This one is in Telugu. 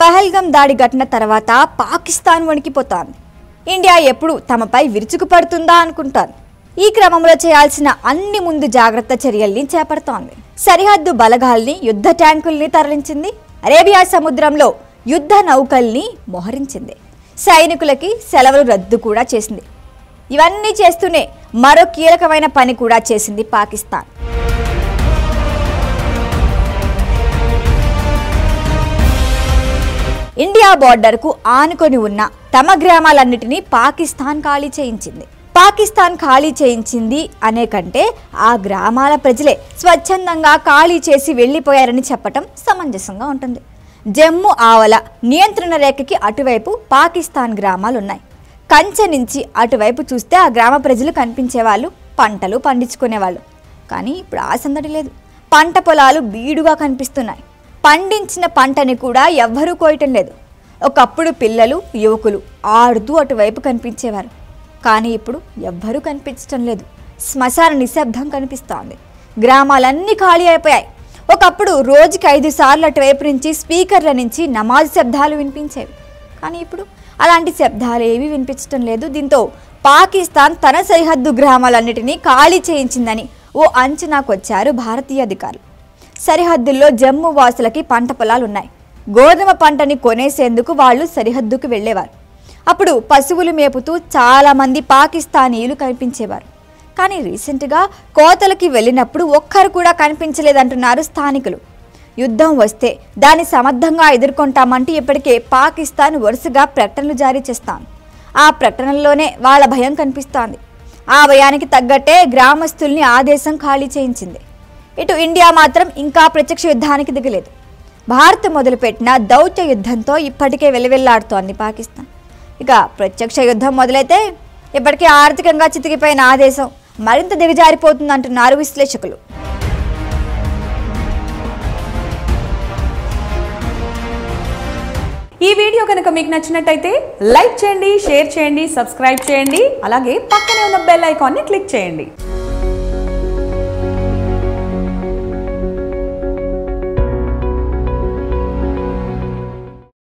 పహల్గం దాడి ఘటన తర్వాత పాకిస్తాన్ వణికిపోతోంది. ఇండియా ఎప్పుడు తమపై విరుచుకుపడుతుందా అనుకుంటోంది. ఈ క్రమంలో చేయాల్సిన అన్ని ముందు జాగ్రత్త చర్యల్ని చేపడుతోంది. సరిహద్దు బలగాల్ని, యుద్ధ ట్యాంకుల్ని తరలించింది. అరేబియా సముద్రంలో యుద్ధ నౌకల్ని మోహరించింది. సైనికులకి సెలవులు రద్దు కూడా చేసింది. ఇవన్నీ చేస్తూనే మరో కీలకమైన పని కూడా చేసింది పాకిస్తాన్. ఇండియా బోర్డర్కు ఆనుకొని ఉన్న తమ గ్రామాలన్నిటినీ పాకిస్తాన్ ఖాళీ చేయించింది. పాకిస్తాన్ ఖాళీ చేయించింది అనే కంటే ఆ గ్రామాల ప్రజలే స్వచ్ఛందంగా ఖాళీ చేసి వెళ్లిపోయారని చెప్పటం సమంజసంగా ఉంటుంది. జమ్మూ ఆవల నియంత్రణ రేఖకి అటువైపు పాకిస్తాన్ గ్రామాలున్నాయి. కంచె నుంచి అటువైపు చూస్తే ఆ గ్రామ ప్రజలు కనిపించేవాళ్ళు, పంటలు పండించుకునేవాళ్ళు. కానీ ఇప్పుడు ఆ సందడి లేదు. పంట పొలాలు బీడుగా కనిపిస్తున్నాయి. పండించిన పంటని కూడా ఎవ్వరూ కోయటం లేదు. ఒకప్పుడు పిల్లలు, యువకులు ఆడుతూ అటువైపు కనిపించేవారు. కానీ ఇప్పుడు ఎవ్వరూ కనిపించటం లేదు. శ్మశాన నిశ్శబ్దం కనిపిస్తోంది. గ్రామాలన్నీ ఖాళీ అయిపోయాయి. ఒకప్పుడు రోజుకి 5 సార్లు అటువైపు నుంచి స్పీకర్ల నుంచి నమాజ్ శబ్దాలు వినిపించేవి. కానీ ఇప్పుడు అలాంటి శబ్దాలు ఏమీ వినిపించటం లేదు. దీంతో పాకిస్తాన్ తన సరిహద్దు గ్రామాలన్నిటినీ ఖాళీ చేయించిందని ఓ అంచనాకొచ్చారు భారతీయ అధికారులు. సరిహద్దుల్లో జమ్మూ వాసులకి పంట పొలాలున్నాయి. గోధుమ పంటని కొనేసేందుకు వాళ్ళు సరిహద్దుకు వెళ్లేవారు. అప్పుడు పశువులు మేపుతూ చాలామంది పాకిస్తానీయులు కనిపించేవారు. కానీ రీసెంట్గా కోతలకి వెళ్ళినప్పుడు ఒక్కరు కూడా కనిపించలేదంటున్నారు స్థానికులు. యుద్ధం వస్తే దాన్ని సమర్థంగా ఎదుర్కొంటామంటూ ఇప్పటికే పాకిస్తాన్ వరుసగా ప్రకటనలు జారీ చేస్తాం. ఆ ప్రకటనల్లోనే వాళ్ళ భయం కనిపిస్తోంది. ఆ భయానికి తగ్గట్టే గ్రామస్తుల్ని ఆదేశం ఖాళీ చేయించింది. ఇటు ఇండియా మాత్రం ఇంకా ప్రత్యక్ష యుద్ధానికి దిగలేదు. భారత్ మొదలుపెట్టిన దౌత్య యుద్ధంతో ఇప్పటికే వెలువెల్లాడుతోంది పాకిస్తాన్. ఇక ప్రత్యక్ష యుద్ధం మొదలైతే ఇప్పటికే ఆర్థికంగా చితికిపోయిన ఆ దేశం మరింత దిగజారిపోతుందంటున్నారు విశ్లేషకులు. ఈ వీడియో కనుక మీకు నచ్చినట్టయితే లైక్ చేయండి, షేర్ చేయండి, సబ్స్క్రైబ్ చేయండి. అలాగే పక్కనే ఉన్న బెల్ ఐకాన్ని క్లిక్ చేయండి.